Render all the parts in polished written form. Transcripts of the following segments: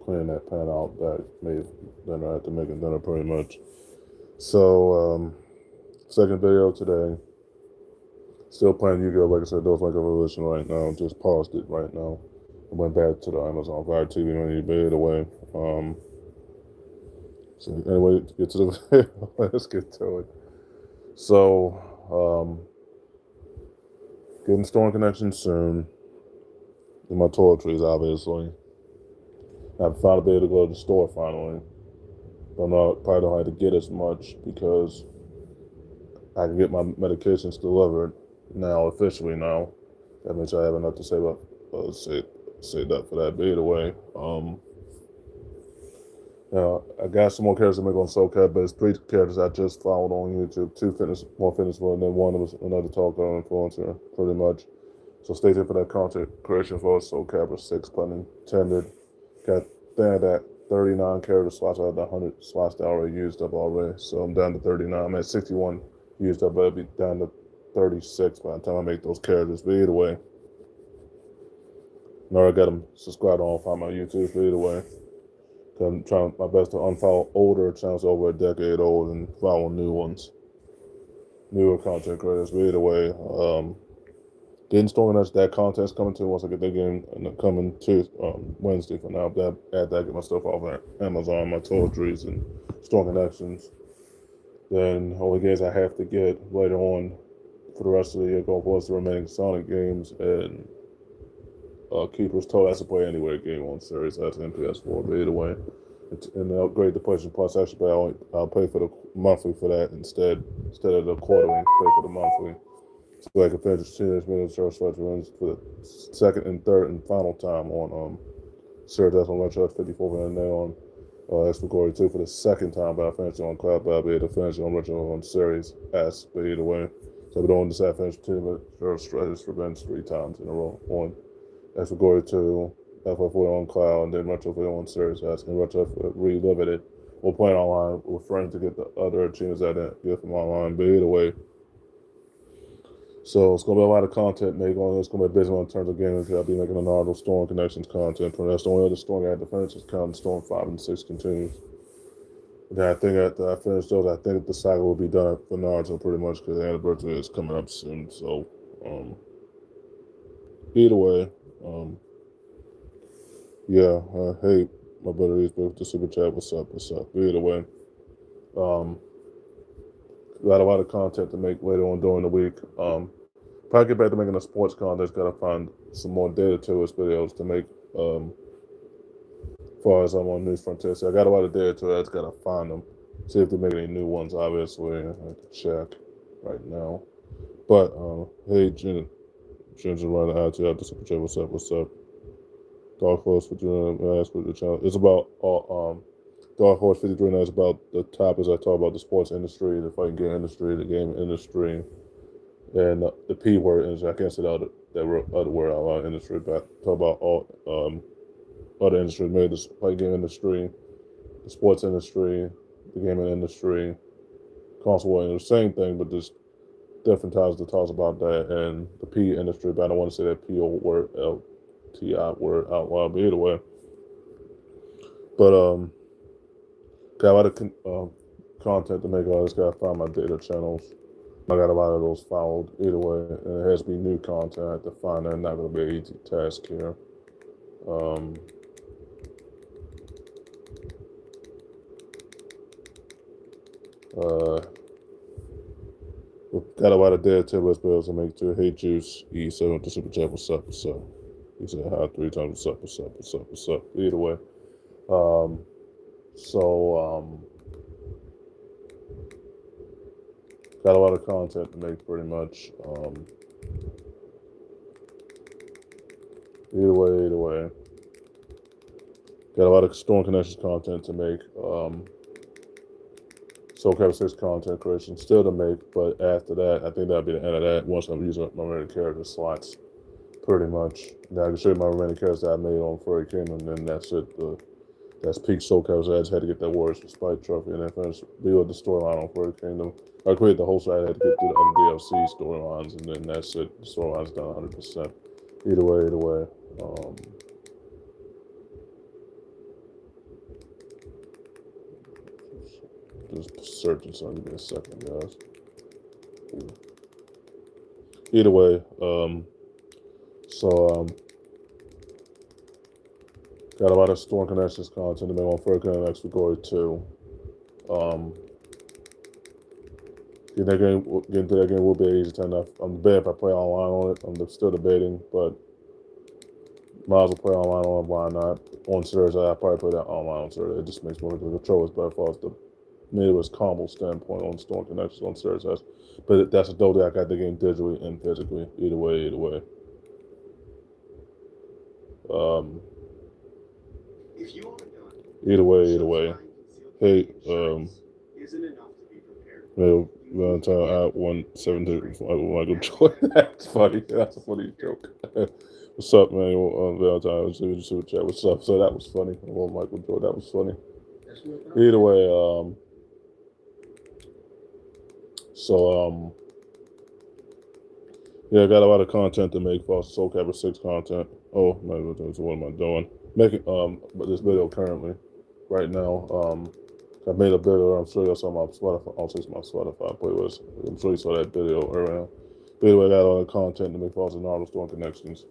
cleaning that pan out that made dinner. I had to make dinner pretty much. So, second video today. Still playing Yu-Gi-Oh! Like I said, those like a revolution right now. Just paused it right now. I went back to the Amazon Fire TV when you bid away. So anyway, to get to the video, let's get to it. So, getting Storm Connection soon. In my toiletries, obviously. I've found a way to go to the store finally. But probably don't have to get as much because I can get my medications delivered now, officially now. That means I have enough to save up, save up for that beta away. I got some more characters to make on SoCal, but it's 3 characters I just followed on YouTube. 2 more fitness one, and then one was another talker influencer, pretty much. So stay tuned for that content creation for SoCal 6, pun intended. Got that 39 character slots. I had the 100 slots that I already used up already. So I'm down to 39. I'm at 61 used up, but I'll be down to 36 by the time I make those characters. But either way, I got them subscribed on my YouTube. But either way, I'm trying my best to unfollow older channels over a decade old and follow new ones, newer content creators. But either way, getting Storm that contest coming to once I get that game coming to Wednesday for now. After I get my stuff off of Amazon, my toiletries and Storm Connections. Then all the games I have to get later on for the rest of the year going forward the remaining Sonic games and Keeper's Toe. That's a play anywhere game on series. That's an PS4. But either way, and upgrade the PlayStation Plus actually, but I'll pay for the monthly for that instead of the quarterly. Pay for the monthly. So I can finish Teenage Mutant Ninja Turtles runs for the second and third and final time on Sarah Death on Retro 54 and then on Extra Glory 2 for the second time, but I finished it on Cloud, but I'll be able to finish it on Retro on Series S, but either way. So I've been doing this, I finished Teenage Mutant Turtles Revenge 3 times in a row on Extra Glory 2, FF4 on Cloud, and then Retro on Series S, and Retro relived it. We'll play it online. We're trying to get the other achievements I didn't get from online, but either way. So it's going to be a lot of content made on it. It's going to be busy in terms of gaming because I'll be making a Naruto Storm Connections content. That's the only other Storm I had to finish is counting Storm 5 and 6 continues. And then I think after I finish those, I think the saga will be done for Naruto pretty much because the anniversary is coming up soon. So either way, yeah, hey, my brother is with the super chat. What's up? But either way, got a lot of content to make later on during the week. Probably get back to making a sports content. Got to find some more data to its videos to make. As far as I'm on News Frontier, so I got a lot of data to it. I just got to find them. See if they make any new ones. Obviously, I have to check right now. But hey, Ginger, right out to you. Super chat. What's up? What's up? Dark Horse for the channel. It's about Dark Horse 53 now is about the topics I talk about: the sports industry, the fighting game industry, the game industry, and the P word industry. I can't say that other word out loud, industry, but I talk about all other industries, maybe the fighting game industry, the sports industry, the gaming industry, console war industry, same thing, but just different times to talk about that, and the P industry, but I don't want to say that P word, LTI word out loud, but either way. But got a lot of content to make. I just gotta find my data channels. I got a lot of those followed either way, and it has to be new content. I have to find that. Not gonna be an easy task here. Got a lot of data tablets bills to make too. Hey Juice E7 with the super chat. What's up? What's up? He said hi 3 times. What's up? What's up? What's up? What's up? Either way. Got a lot of content to make pretty much. Either way. Got a lot of Storm Connections content to make. SoCal 6 content creation still to make, but after that, I think that'll be the end of that once I'm using up my remaining character slots. Pretty much. Now I can show you my remaining characters that I made on Furry Kingdom, and then that's it. That's peak SoCal. I just had to get that Warriors Spike trophy and then finish build the storyline on Furry Kingdom. I created the whole site. I had to get through the other DLC storylines, and then that's it. The storyline's done 100%. Either way. just searching something. Give me a second, guys. Either way, so got a lot of Storm Connections content to make on Furkin next week or two. Getting into that game will be easy to enough. I'm debating if I play online on it. I'm still debating, but might as well play online on it. Why not? On Series, I probably play that online on Series. It just makes more because the controllers by far as the newest combo standpoint on Storm Connections on Series S. But that's a dope that I got the game digitally and physically. Either way. Either way. Hey, Valentine at 170 Michael Jordan. That's funny. That's a funny joke. What's up, man? Valentine, super chat. What's up? So that was funny. Well, Michael Jordan, that was funny. Either way, yeah, I got a lot of content to make for Soul Calibur 6 content. Oh, what am I doing? Making but this video currently, right now, I made a video. I'm sure you saw my Spotify. I'll say my Spotify playlist. I'm sure you saw that video around. But anyway, I got all the content to make for Naruto Storm Connections.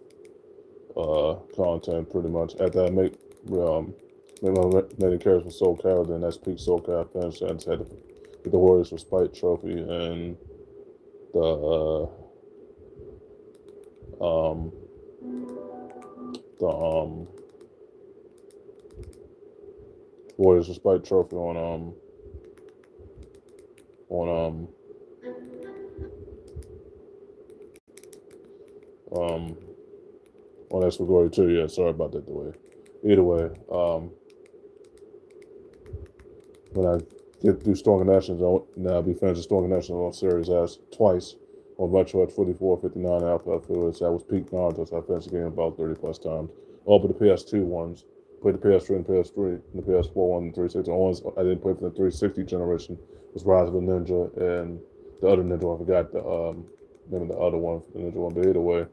Content pretty much. After I make my many characters for Soul Calibur, then that's peak Soul Calibur finished. I just had to get the Warriors Respite trophy and the Warriors Respite trophy on That's for Glory too. Yeah, sorry about that delay. Either way, when I get through Storm Connections, I'll be finishing Storm Connections on Series S twice on Metroid 44, 59, after I feel that was peak Naruto, so I finished the game about 30 plus times. All but the PS2 ones. Played the PS3 and PS3, and the PS4 one and 360. The ones I didn't play for the 360 generation was Rise of the Ninja and the other Ninja. I forgot the name of the other one, the Ninja one. But either way,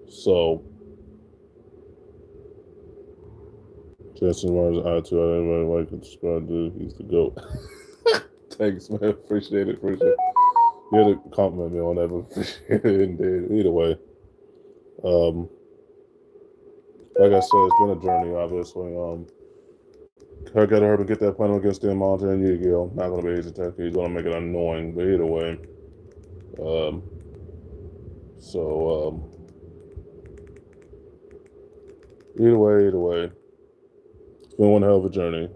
so Jason Mars attitude, I didn't really like it. Subscribe, dude. He's the GOAT. Thanks, man. Appreciate it. You had to compliment me on that, but appreciate it indeed. Either way, like I said, it's been a journey, obviously. I gotta hurry and get that final against Dan Monte and Yu-Gi-Oh! Not gonna be easy to take. He's gonna make it annoying, but either way. Either way. It's been one hell of a journey.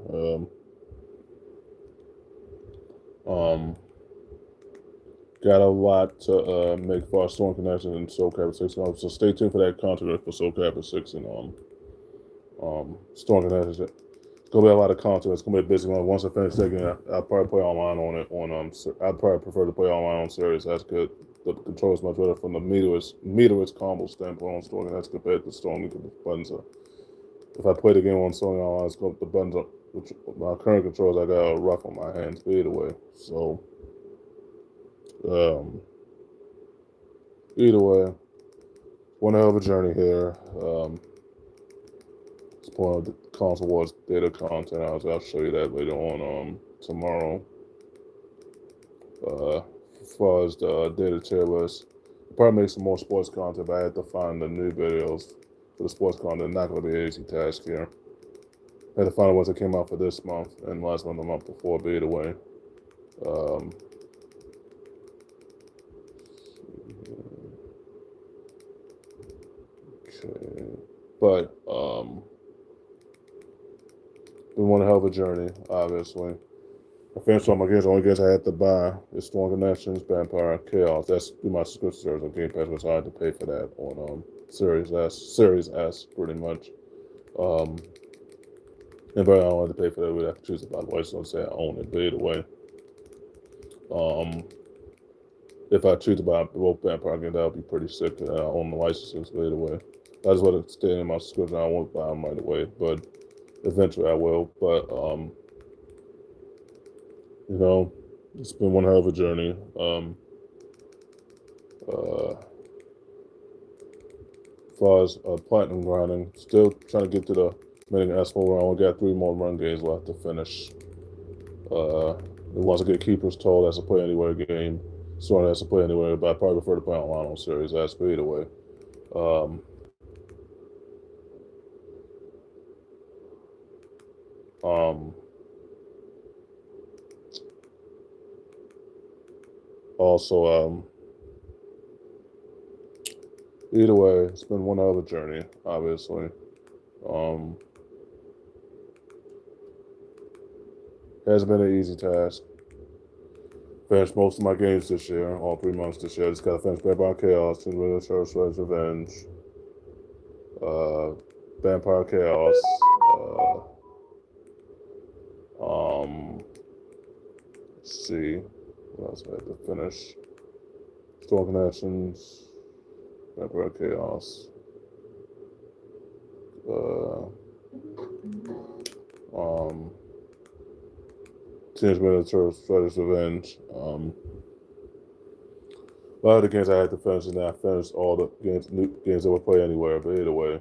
Got a lot to make for our Storm Connections and Soul Calibur 6. So stay tuned for that content for Soul Calibur 6 and Storm Connections. It's gonna be a lot of content. It's gonna be a busy one. Once I finish that game, I'll probably play online on it. I'd probably prefer to play online on Series. That's good. The control is much better from the meterist combo standpoint on Storm Connections compared to Storm because the buttons are. If I play the game on Sony online, it's going the buttons up. My current controls, I got a rough on my hands. But either way, so either way, one hell of a journey here. It's pulling the console wars data content out. I'll show you that later on tomorrow. As far as the data tier list, I'll probably make some more sports content, but I had to find the new videos for the sports content. Not going to be an easy task here. I had to find the ones that came out for this month and last month, the month before, but either way. Okay. But, been one hell of a journey, obviously. I finished all my games. The only games I had to buy is Storm Connections, Vampire, Chaos. That's through my subscription service on Game Pass, which I had to pay for that on Series S, pretty much. And but I don't have to pay for that. We'd have to choose it by the way, so say I own it. But either way, if I choose to buy both Vampire games, that would be pretty sick. I own the licenses, but either way, I just want to stay in my subscription. I won't buy them right away, but eventually I will. But it's been one hell of a journey. far as platinum grinding, still trying to get to the winning S4 round. We got 3 more run games left to finish. Once I get Keeper's Toll, that's a play anywhere game. Storm, that's a play anywhere, but I probably prefer to play online on series. That's either way. Also, either way, it's been one other journey, obviously. Hasn't been an easy task. Finished most of my games this year, all 3 months this year. Just got to finish Vampire Chaos, Twin Church Revenge, Vampire Chaos, let's see, what else I had to finish? Storm Connections, Vampire Chaos, Teenage Mutant Ninja Turtles Revenge. A lot of the games I had to finish, and then I finished all the new games that would play anywhere. But either way,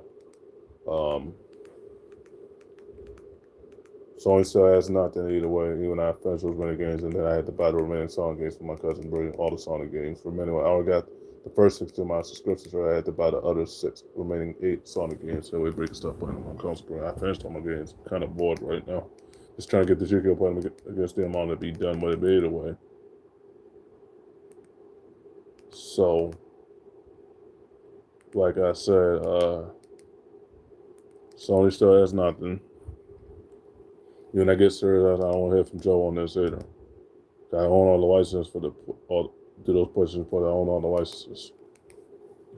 Sony still has nothing either way. Even I finished those many games, and then I had to buy the remaining Sonic games for my cousin Bree. All the Sonic games for many. I already got the first 6 to my subscriptions, so I had to buy the other 6 remaining 8 Sonic games. So we break stuff playing on my console. I finished all my games. I'm kind of bored right now. Just trying to get the Yu-Gi-Oh! Playing against them on to be done with it. But either way. So, like I said, Sony still has nothing. When I get serious, I don't hear from Joe on this either. I own all the licenses for do those PlayStation Plus. I own all the licenses.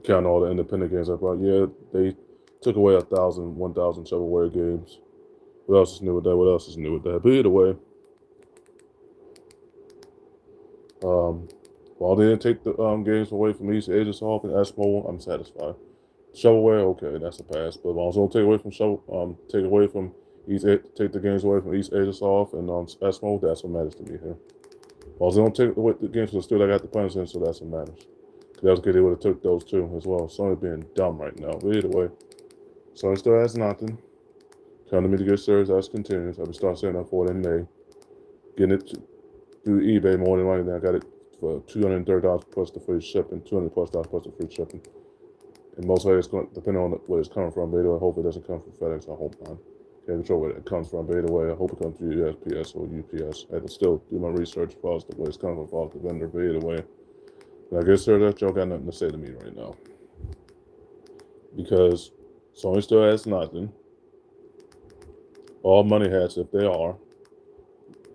Count all the independent games I bought. Yeah, they took away 1,000 shovelware games. What else is new with that? What else is new with that? But either way, while they didn't take the games away from East Asia Soft and Esmo, I'm satisfied. Shovelware, okay, that's a pass. But also take away from take the games away from East Asia Soft and Esmo, that's what matters to me here. Also, don't take away the games from the studio I got the punch in, so that's what matters. That was good. They would have took those too as well. Sony being dumb right now. But either way, Sony still has nothing. Come to me to get serious as continues. I'll be starting setting up for it in May. Getting it through eBay more than likely. I got it for $230 plus the free shipping, $200 plus the free shipping. And most likely it's going to depend on where it's coming from. But either way, I hope it doesn't come from FedEx. I hope not. Can't control where it comes from. But either way, I hope it comes through USPS or UPS. I have to still do my research as far as where it's coming from, as far as the vendor. But either way, I guess that Joe got nothing to say to me right now. Because Sony still has nothing. All money hats, if they are.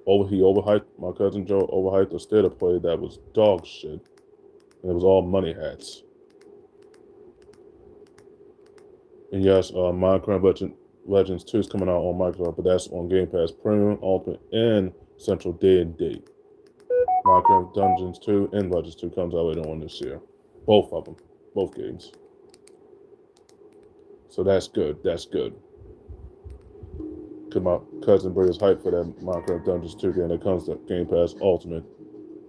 He overhyped, my cousin Joe overhyped a state of play that was dog shit. And it was all money hats. And yes, Minecraft Legends 2 is coming out on Microsoft, but that's on Game Pass Premium, Ultimate, and Central day and date. Minecraft Dungeons 2 and Legends 2 comes out later on this year. Both of them. Both games. So that's good. That's good. Because my cousin Bray is hyped for that Minecraft Dungeons 2 game that comes to Game Pass Ultimate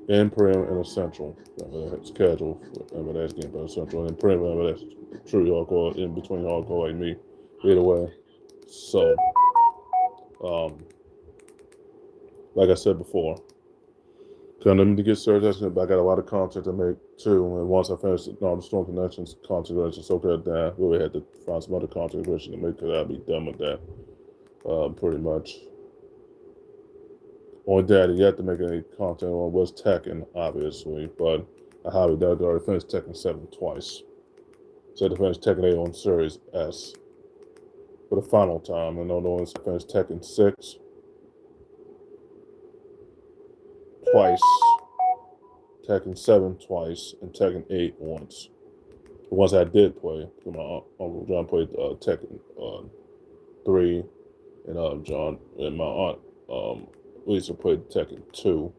and Premium and Essential. Remember that's casual. Remember that's Game Pass Essential. And Premium, remember that's true hardcore, in between hardcore like me. Either way. So, like I said before, come to get serious, but I got a lot of content to make too. And once I finish the Storm Connections content, I just okay that I really had to find some other content to make because I'll be done with that. Pretty much. Only that you have to make any content on was Tekken, obviously, but I highly doubt I already finished Tekken 7 twice. So I had to finish Tekken 8 on Series S for the final time, and I finished Tekken 6 twice, Tekken 7 twice, and Tekken 8 once. The ones I did play, my Uncle John played Tekken 3, and John and my aunt Lisa played Tekken 2.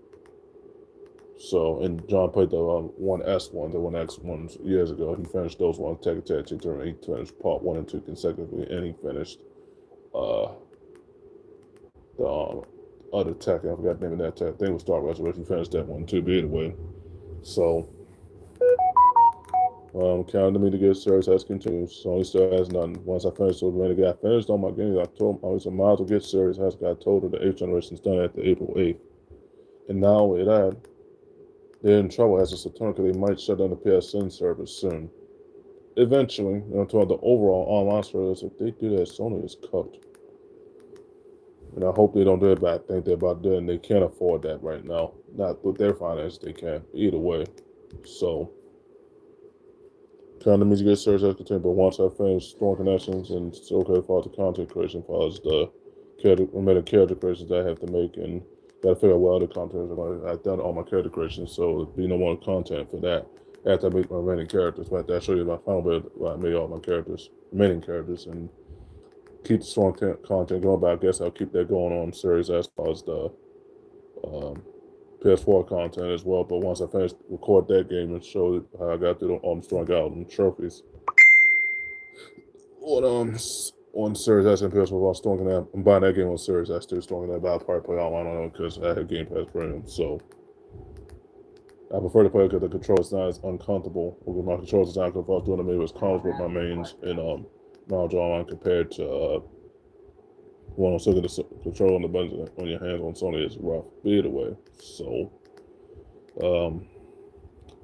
So, and John played the 1S one, the 1X ones years ago. He finished those ones, Tekken Tag Team Tournament. He finished part 1 and 2 consecutively, and he finished the other Tekken. I forgot the name of that Tekken. I think it was Star Wars, but he finished that one too, but either way. So, Counting me to get Series S continues. Sony still has nothing. Once I finish with Renegade, I finished on my games. I told I was a miles to get Series S. I told her the 8th generation's done at the April 8th. And now with that, they're in trouble as a Saturn because they might shut down the PSN service soon. Eventually, toward the overall online service, if they do that, Sony is cooked. And I hope they don't do it, but I think they're about to do it, and they can't afford that right now. Not with their finances, they can't. Either way. So, kind of means you get Series S continue, but once I finish Storm Connections and it's okay for the content creation files, the remaining character creations that I have to make, and gotta figure out what other content I've done all my character creations, so there'll be no more content for that. After I make my remaining characters, but I'll show you my final bit where I made all my characters, remaining characters, and keep the Storm content going. But I guess I'll keep that going on Series S as far as the PS4 content as well. But once I finish record that game and show how I got through the Storm Garden trophies on Series S and PS4 while Storm Canal, I'm buying that game on Series S too. Storm Canal, but I'll probably play online on it because I have Game Pass Premium. So I prefer to play because the controls not as uncomfortable. With my controls is not because I was doing it, maybe it was comfortable with my mains in Knowledge Online compared to one on second controlling the buttons on your hands on Sony is rough. But either way, so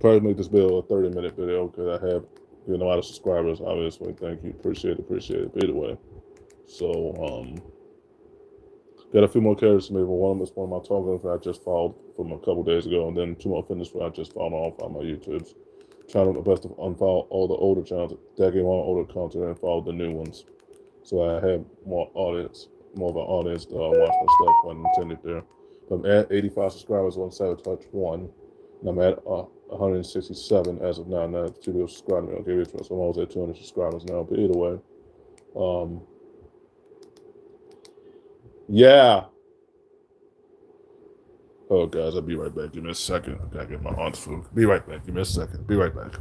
probably make this video a 30-minute video because I have a lot of subscribers. Obviously, thank you, appreciate it. But either way, so got a few more characters to me. One of them is one of my targets I just followed from a couple days ago, and then 2 more fitness I just followed off on my YouTubes. Trying my best to unfollow all the older channels, that game on older content, and follow the new ones, so I have more audience. More of an audience to watch my stuff when intended there. But I'm at 85 subscribers on Sabotage 1, and I'm at 167 as of now. Now, 2 people subscribe to me. I'll give you so I'm almost at 200 subscribers now. But either way, yeah. Oh, guys, I'll be right back. Give me a second. I gotta get my aunt's food. Be right back. Give me a second. Be right back.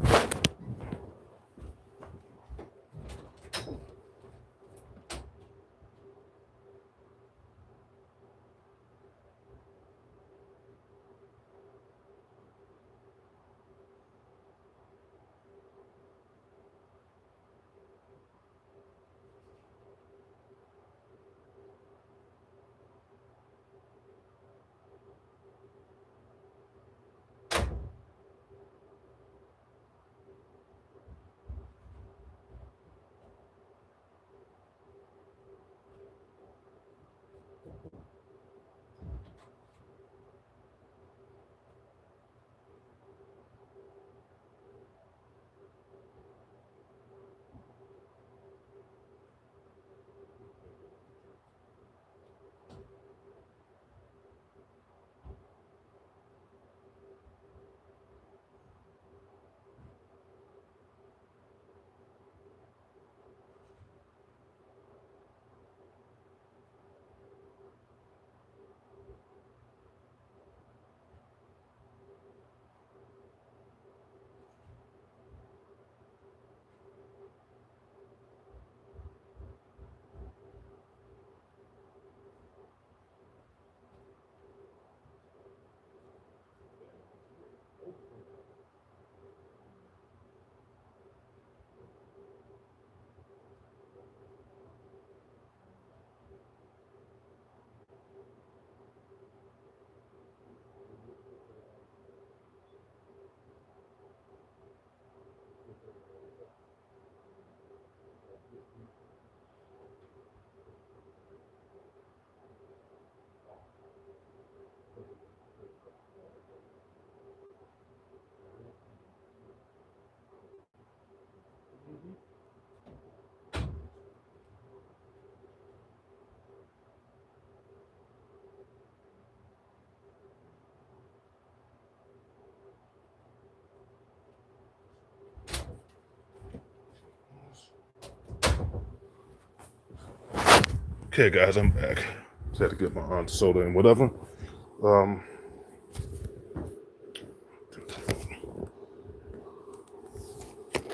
Okay, guys, I'm back. Just had to get my aunt's soda and whatever.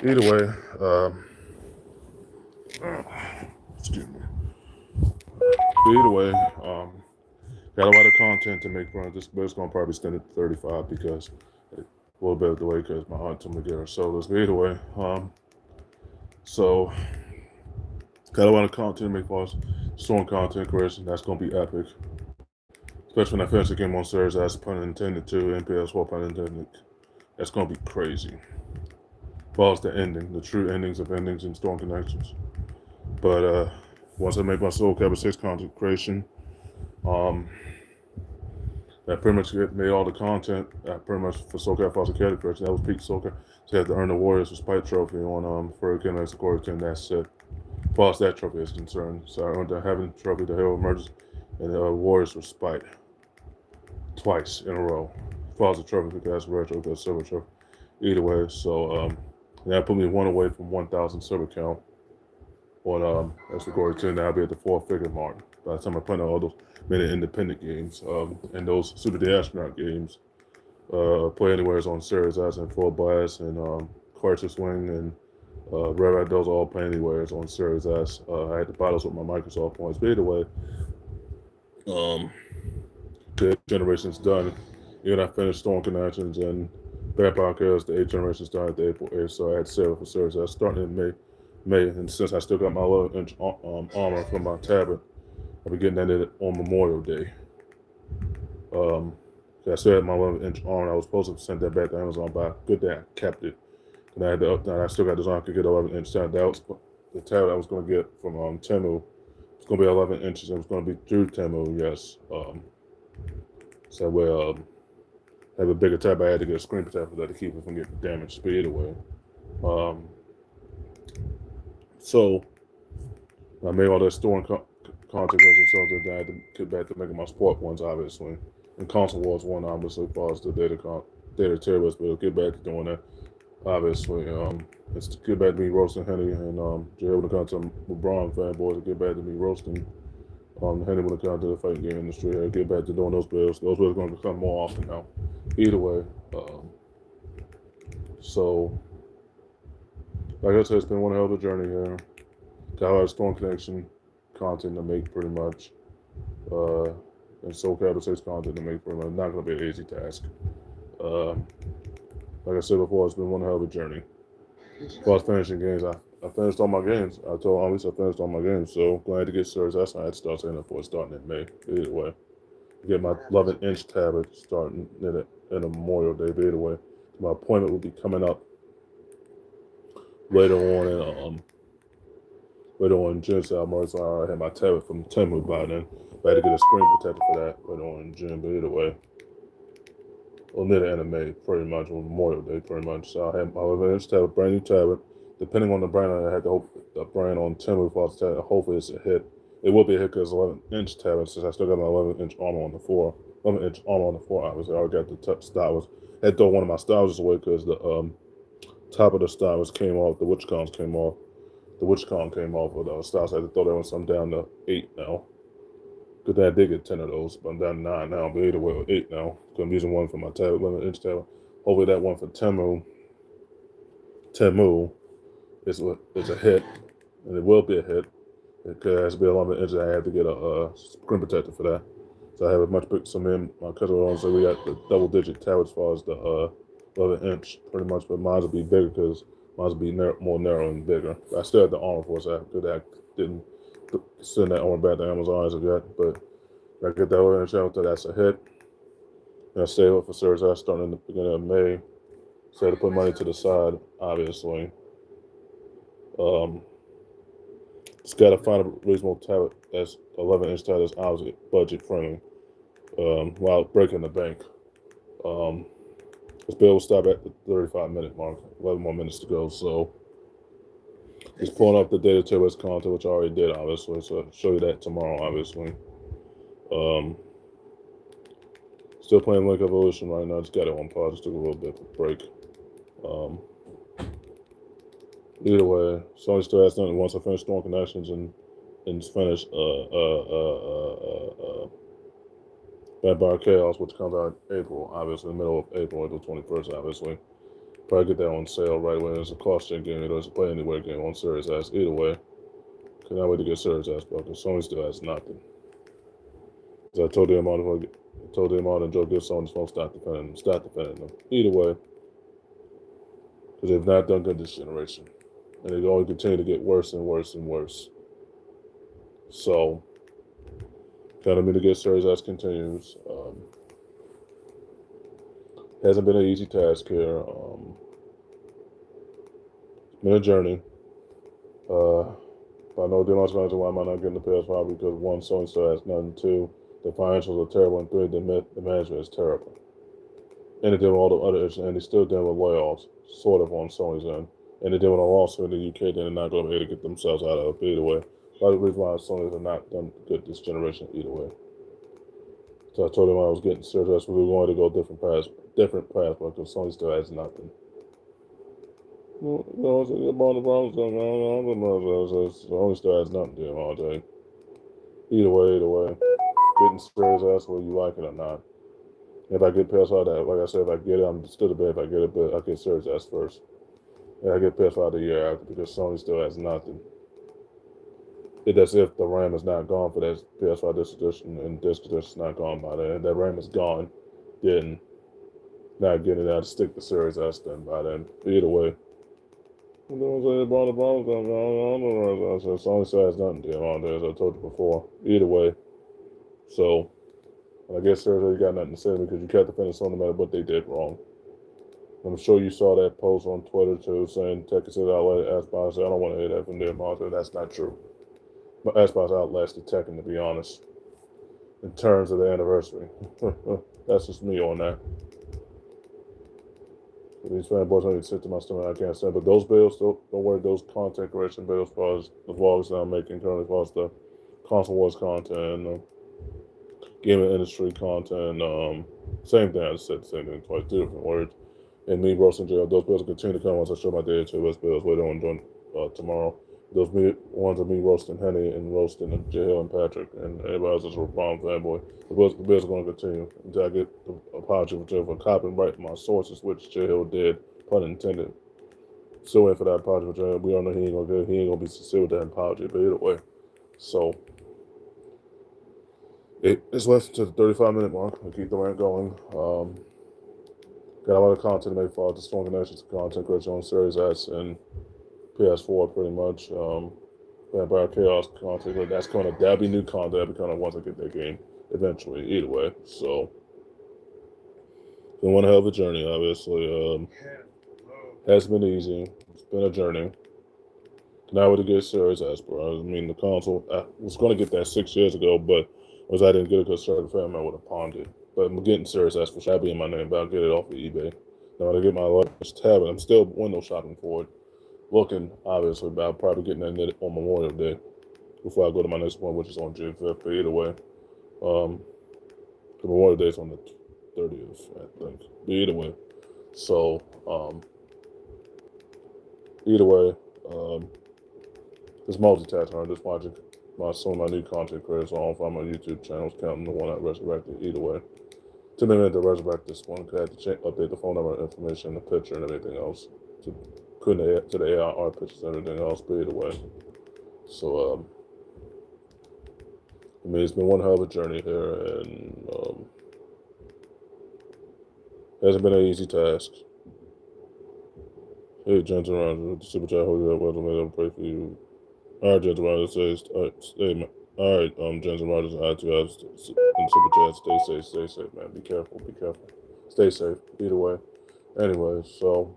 Either way, excuse me. Either way, got a lot of content to make. This video's gonna probably extend it to 35 because A little bit of delay because my aunt told me to get her sodas. But either way, so got a lot of content to make for us. Storm content creation. That's gonna be epic. Especially when I finish the game on Thursday, that's pun intended too. NPS pun intended. That's gonna be crazy. Follows the ending, the true endings of endings and Storm Connections. But once I make my Soul Calibur 6 content creation, that pretty much made all the content pretty much for Soul Calibur Foster Character creation. That was peak Soul Calibur. So I had to earn the Warriors Respite Trophy on for Ken Core 10. That's it. As far as that trophy is concerned. So I earned the Heaven Trophy, the Hero Emerges, and the Warriors Respite twice in a row. As far as the trophy, because that's retro, because silver trophy. Either way, so that put me one away from 1,000 silver count on that's the Glory 10. Now I'll be at the 4-figure mark. By the time I play all those many independent games and those Super the Astronaut games, Play Anywhere's on Series S and Full Blast and Crisis Wing and Red those all Play Anywhere's on Series S. I had to buy those with my Microsoft points. But either way, the 8th generation's done. Even I finished Storm Connections and Vampire Chaos, the 8th generation's done at the April 8th, so I had to save it for Series S starting in May, and since I still got my 11-inch armor from my tablet, I'll be getting that on Memorial Day. I still had my 11-inch armor. I was supposed to send that back to Amazon, but good that I kept it. And I still got this armor. I could get 11-inch tablet. That was the tablet I was going to get from Temu. It's going to be 11 inches. It was going to be through Temu, yes. So we have a bigger tab. I had to get a screen protector for that to keep it from getting damaged. But either way, so I made all that Storm content so that I had to get back to making my sport ones, obviously, and console wars one, obviously, as far as the data terrorists. But I'll get back to doing that, obviously. It's to get back to me roasting Henny and Jay when it comes to LeBron fanboys. To get back to me roasting Henny when it comes to the fighting game industry. I get back to doing those bills. Those bills are going to become more often now. Either way, so like I said, it's been one hell of a journey here. Got a lot of Storm Connection content to make pretty much, and Soul Calibur 6 content to make pretty much. Not going to be an easy task. Like I said before, it's been one hell of a journey. As far as finishing games, I finished all my games. I told Alice I finished all my games, so glad to get Series S. I had to start saying that for starting in May. Either way, get my 11-inch tablet starting in a Memorial Day. But either way, my appointment will be coming up later on in June. So I'm already so I had my tablet from Temu by then. I had to get a screen protector for that later on in June. But either way, or near the end of May, pretty much, on Memorial Day, pretty much. So I had my 11-inch tablet, brand new tablet. Depending on the brand, I had to hope the brand on Temu for the tablet. Hopefully it's a hit. It will be a hit because 11-inch tablet, since I still got my 11-inch armor on the floor. 11-inch armor on the floor, obviously. I already got the stylus. I had to throw one of my stylus away because the top of the stylus came off. The witch cons came off. The witch con came off with the stylus. I had to throw that one some down to 8 now. Good thing I did get 10 of those, but I'm down to 9 now. But either way, 8 now. So I'm using one for my tablet, 11-inch tablet. Hopefully that one for Temu is a hit, and it will be a hit. It has to be 11 inches. I have to get a screen protector for that. So I have a much bigger. So me and my cousin were on, so we got the double-digit tablet as far as the 11-inch, pretty much. But mine will be bigger because mine will be more narrow and bigger. I still have the armor for, so I didn't send that armor back to Amazon as of yet. But I get that 11-inch tablet, that's a hit. And I save up for Series S starting in the beginning of May. So I had to put money to the side, obviously. Just gotta find a reasonable tablet that's 11-inch tablet that's obviously budget friendly, while breaking the bank. This bill will stop at the 35-minute mark. 11 more minutes to go. So just pulling up the data terrorist content, which I already did, obviously. So I'll show you that tomorrow, obviously. Still playing Link Evolution right now. Just got it on pause. Just took a little bit of a break. Either way, Sony still has nothing. Once I finish Storm Connections and finish Vampire Chaos, which comes out in April, obviously, middle of April 21st, obviously. Probably get that on sale right away. It's a cost-gen game. It's a play anywhere game on Series S. Either way, cannot wait to get Series S, but Sony still has nothing. As I told them all, and Joe Gibson on the phone, stop defending them. Either way, because they've not done good this generation, and they only continue to get worse and worse and worse. So, kind of me to get serious as continues. Hasn't been an easy task here. It's been a journey. But I know Dylan's going to why am I not getting the PS5 because one, Sony still has nothing. Two, the financials are terrible, and three, the management is terrible. And they deal with all the other issues, and they still deal with layoffs, sort of on Sony's end. And they deal with a lawsuit in the UK, then they're not going to be able to get themselves out of it either way. A lot of the reasons why Sony has not done good this generation either way. So I told him I was getting serious, we were going to go different paths, because Sony still has nothing. No, it's about the problems. Sony still has nothing to him all day. Either way, getting serious as whether you like it or not. If I get past all that, like I said, if I get it, I'm still debating if I get it, but I get serious as first. And I get past all the year after because Sony still has nothing. It's as if the RAM is not gone for that PS5 disc edition, and disc edition is not gone by then. If that RAM is gone, then not getting it out to stick the Series S then by then. Either way. Sony still has nothing to him on there, as I told you before. Either way. So, I guess Sergio, you got nothing to say because you kept defending Sony no matter what they did wrong. I'm sure you saw that post on Twitter too, saying Tekken outlet Xbox. I don't want to hear that from them. That's not true. But Xbox outlasted Tekken, to be honest, in terms of the anniversary. That's just me on that. These fanboys don't even sit to my stomach. I can't stand. But those bills, don't worry. Those content creation bills, as far as the vlogs that I'm making currently, as far as the console wars content, gaming industry content, same thing. I just said the same thing twice, two different words. And me roasting jail. Those bills will continue to come once I show my day to those bills later on tomorrow. Those ones of me roasting Henny and roasting J Hill and Patrick and everybody else is a bomb fanboy. The bills are going to continue until I get the apology for copyright my sources, which J Hill did, pun intended. Still waiting for that apology for J Hill. We all know he ain't gonna be sincere with that apology, but either way. So it's less to the 35-minute mark. I'll keep the rant going. Got a lot of content to make for the strong connections to content creation on Series S and PS4 pretty much. Vampire Chaos content, but that'll be new content. That'll be kind of once I get that game eventually. Either way, so it's been one hell of a journey. Obviously, hasn't been easy. It's been a journey. Now with the good Series S, bro. I mean, the console. I was going to get that 6 years ago, but I didn't get it because certain family would have pawned it. But I'm getting Series S for sure. That'll be in my name, but I'll get it off of eBay. Now when I get my latest tablet, I'm still window shopping for it. Looking, obviously, but I'll probably get that on Memorial Day before I go to my next one, which is on June 5th. But either way, the Memorial Day is on the 30th, I think. But either way, so either way, it's multitasking. I'm just watching some of my new content creators on my YouTube channels, counting the one I resurrected. Either way, took me a minute to resurrect this one because I had to update the phone number information, the picture, and everything else. Couldn't to the AR pictures and everything else, but either way. So, I mean, it's been one hell of a journey here, and hasn't been an easy task. Hey, Jensen Rogers, the super chat, hold you up, I'll pray for you. All right, Jensen Rogers says, all right, Jensen Rogers, I too have in super chat, stay safe, man. Be careful. Stay safe, either way. Anyway, so.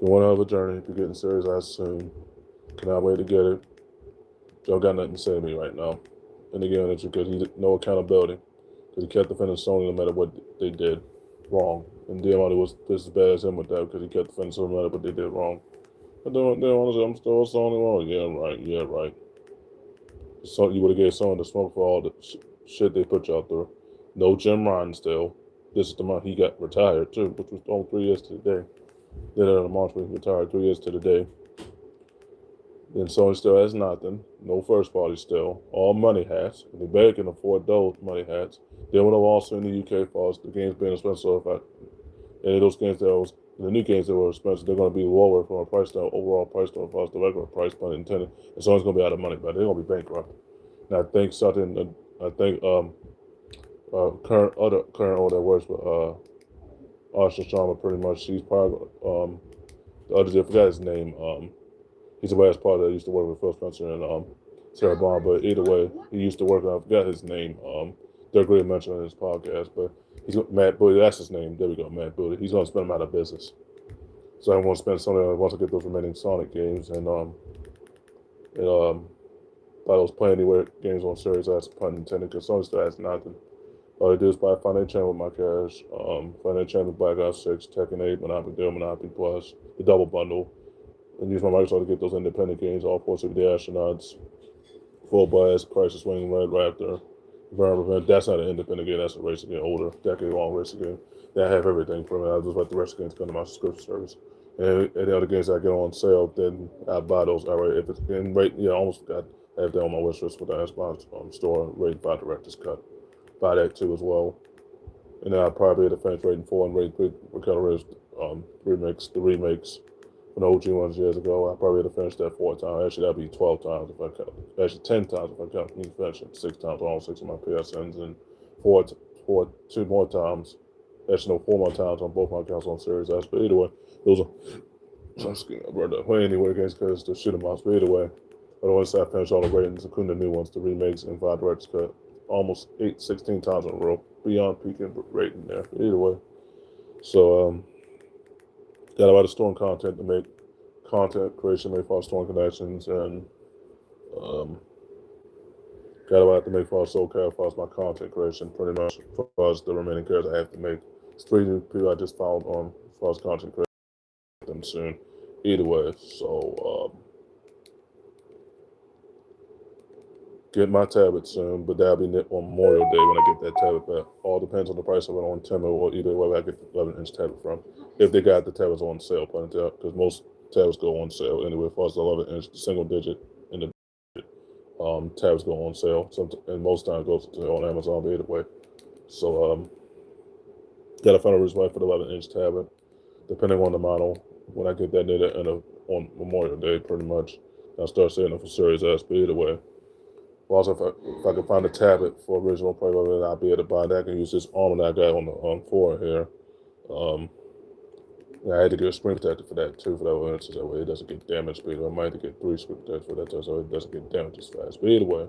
Been one hell of a journey. Be getting Series S soon. Cannot wait to get it. Joe got nothing to say to me right now. And again, it's because he no accountability. Because he kept defending Sony no matter what they did wrong. And Diamante was just as bad as him with that because he kept defending Sony no matter what they did wrong. But then honestly, I'm still Sony wrong. Yeah, right. So you would have gave Sony the smoke for all the shit they put y'all through. No Jim Ryan still. This is the month he got retired too, which was only 3 years to the day. Did it in March when he retired 3 years to the day. Then Sony still has nothing. No first party still. All money hats. They barely can afford those money hats. Then with a lawsuit in the UK for the games being expensive, so if any of those games the new games that were expensive, they're going to be lower from a price down, overall price down, as the regular price, pun intended. And Sony's going to be out of money, but they're going to be bankrupt. And I think current owner that works with Asha Sharma pretty much, she's probably the other dude, I forgot his name. He's the last part that used to work with Phil Spencer and Sarah Bond, but either way, he used to work on, I forgot his name. They're great mention on his podcast, but he's Matt Booty, that's his name. There we go, Matt Booty. He's going to spend him out of business. So I'm going to spend some of it once I get those remaining Sonic games and buy those Play Anywhere games on Series S, pun intended, because Sony still has nothing. All I do is buy Final Channel with my cash, Final Channel, Black Ops 6, Tekken 8, Monopoly Deal, Monopoly Plus, the double bundle, and use my Microsoft to get those independent games, all four Super the Astronauts, Full Blast, Crisis Swing, Red Raptor, Environment. That's not an independent game, that's a racing game, older, decade-long racing game. That have everything for me. I just let the rest of the games come to my subscription service. And any other games that get on sale, then I buy those outright. If it's in rate, I almost got I have that on my wish list for the Xbox store, Rated 5 Director's Cut. Buy that too as well. And then I'll probably be able to finish Rating 4 and Rating 3 Recovery the remakes from the OG ones years ago. I'll probably be able to finish that 4 times. Actually, that'd be 12 times if I count. Actually, 10 times if I count. You can finish it 6 times, all 6 of my PSNs, and 2 more times. Actually, no, 4 more times on both my accounts on Series S. But either way, those are. I'm just kidding. I brought that way anyway, guys, because the shoot 'em ups. But either way, I don't want to say I finished all the ratings, including the new ones, the remakes and 5 Director's Cut. Almost 16 times in a row, beyond peaking rating there. But either way, so got a lot of storing content to make, content creation, make for storing connections, and got a lot to make for SoCal as far as my content creation, pretty much as far as the remaining characters I have to make. It's 3 new people I just followed on as far as content creation. Them soon. Either way, so get my tablet soon, but that'll be on Memorial Day when I get that tablet back. All depends on the price of it on Temu or eBay, where I get the 11-inch tablet from. If they got the tablets on sale, because most tablets go on sale anyway. As far as the 11-inch, the single digit and the tablets go on sale. And most times goes on Amazon, but either way. So gotta find a reason why for the 11-inch tablet, depending on the model. When I get that near on Memorial Day, pretty much, I'll start saving it for Series S. But either way. Also, if I can find a tablet for original price, then I'll be able to buy that. I can use this armor that I got on floor here. I had to get a screen protector for that too, for that one, so that way it doesn't get damaged. But I might have to get 3 screen protectors for that too, so it doesn't get damaged as fast. But either way,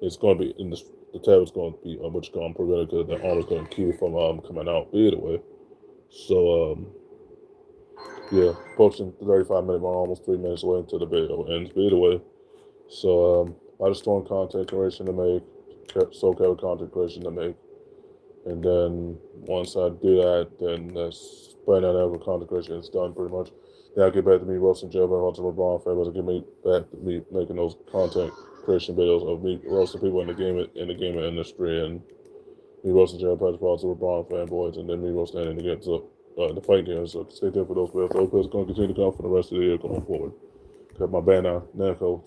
it's going to be the tablet's going to be much going prevented because the armor's going to keep it from coming out. But either way, so yeah, approaching the 35-minute mark, almost 3 minutes away until the video ends. But either way, so a lot of storing content creation to make, SoCal content creation to make, and then once I do that, then that's by now that content creation is done pretty much. Then I'll get back to me roasting Jailbreak Ultra LeBron fans. I'll get me back to me making those content creation videos of me roasting people in the gaming industry, and me roasting Jailbreak Ultra LeBron fanboys, and then me roasting in the fight games. So stay tuned for those videos. Those videos are going to continue to come for the rest of the year going forward. Got my banner Namco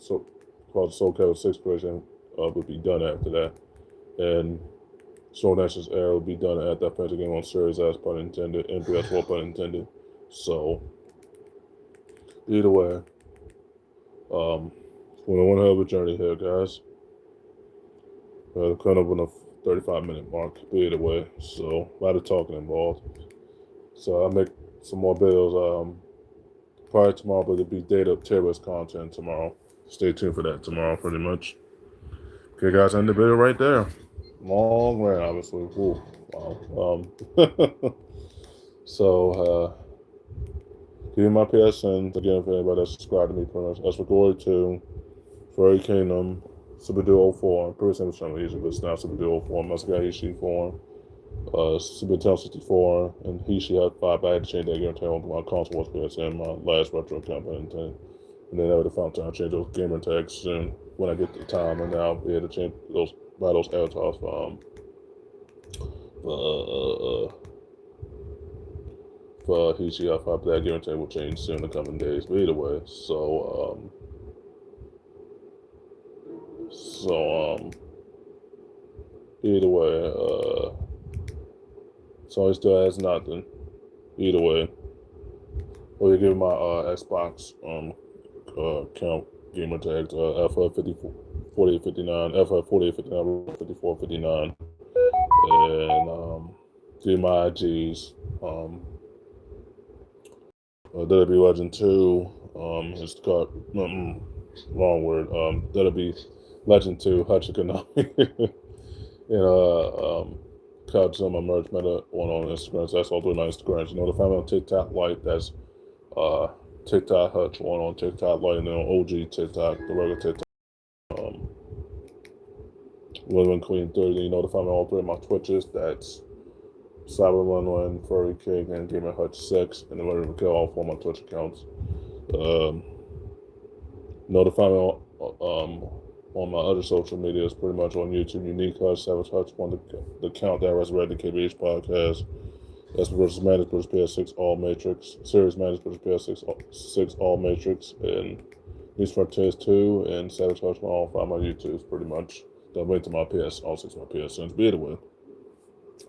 called SoCal 6 creation would be done after that, and Soul Nation's Era will be done after I finish the game on Series S, pun intended, and PS4, pun intended. So either way, it's been one hell of a journey here, guys. Coming up on the 35-minute mark, but either way, so a lot of talking involved. So I'll make some more videos prior tomorrow, but it'll be data terrorist content tomorrow. Stay tuned for that tomorrow, pretty much. Okay, guys, end the video right there. Long rant, obviously. Ooh, wow. So, give me my PSN again for anybody that's subscribed to me. Pretty much. That's for Glory 2, Furry Kingdom, Super Duo 4. Pretty simple, something easy, but it's not Super Duo 4. Masagahishi 4, Super Nintendo 64, and Hishi had 5. But I had to change that guarantee on my console was PSN, my last retro account. And then I would have found time to change those gamer tags soon when I get the time, and then I'll be able to change buy those avatars for Hishi 5. That guarantee will change soon in the coming days. But either way, so either way, so he still has nothing. Either way, or you give my Xbox count gamer tags, FF4859, FF4859, 5459, and do my IGs, That'll be Legend 2. It's got wrong word. That'll be Legend 2 Hachikanami. And caught some of my merch meta one on Instagram. So that's all three of my Instagrams. You know, the family on TikTok Light, that's TikTok Hutch one on TikTok Light, and then on OG TikTok, the regular TikTok. Living Queen 30. You know, the family on all three of my Twitches. That's Cyber One, Furry King, and Gamer Hutch 6, and then ready to kill all four of my Twitch accounts. Notify me on my other social medias, pretty much on YouTube, Unique Hutch, Savage Hutch, on the account that resurrected KBH podcast. That's versus Managed versus PS6 All Matrix, Series Managed versus PS6 All Matrix, and News Frontiers 2, and Savage Hutch on all five of my YouTubes, pretty much. Then went to my PS, all six of my PSNs, but either way.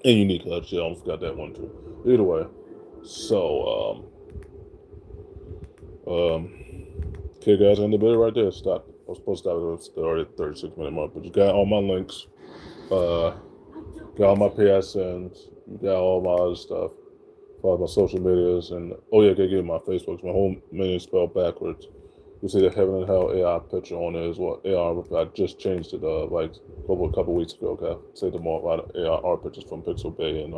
And Unique Hutch, yeah, I almost forgot that one too. Either way. So, okay, guys, in the video right there. Stop. I was supposed to stop it. It's already 36-minute mark, but you got all my links. Got all my PSNs. You got all my other stuff. Follow my social medias, and oh yeah, gotta give my Facebook. My whole name is spelled backwards. You see the Heaven and Hell AI picture on there as well. AR. I just changed it like over a couple weeks ago. Okay, say the more about AR pictures from Pixel Bay and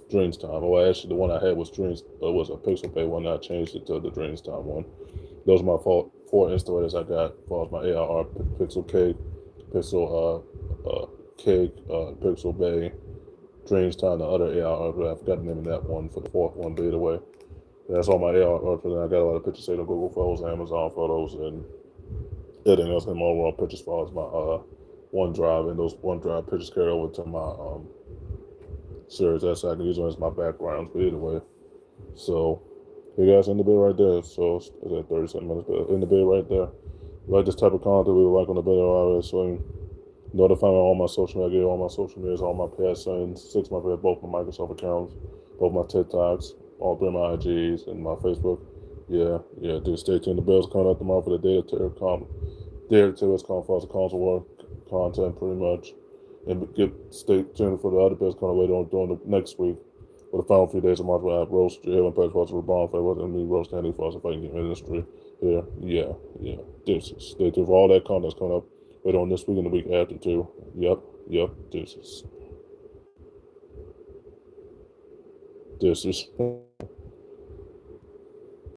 Dreams Time. Well, actually, the one I had was was a Pixel Bay one. I changed it to the Dreams Time one. Those are my four installers I got as far as my AR Pixel Cake, Pixel Cake, Pixel Bay, Dreams Time, the other AR. I forgot the name of that one for the fourth one, but either way. That's all my AR. I got a lot of pictures saved on Google Photos, Amazon Photos, and everything else in my overall pictures as far as my OneDrive, and those OneDrive pictures carry over to my series. That's I can use them as my backgrounds, but either way. So, hey guys, in the bed right there. So, it's at 37 minutes, but in the bed right there. Like this type of content, we would like on the video already. So, notify me on all my social media, all my social medias, all my PSNs, both my Microsoft accounts, both my TikToks, all three of my IGs, and my Facebook. Yeah, dude, stay tuned. The bell's coming out tomorrow for the Data Terror is calling for us console work content, pretty much. And stay tuned for the other bell's coming later on during the next week. For the final few days of March, we'll have Roast, Jalen Page, for us, Rebond, for us, and me, Roast, Andy, for us, if I can get industry here. Yeah. Stay tuned for all that content that's coming up later on this week and the week after, too. Yep, this is.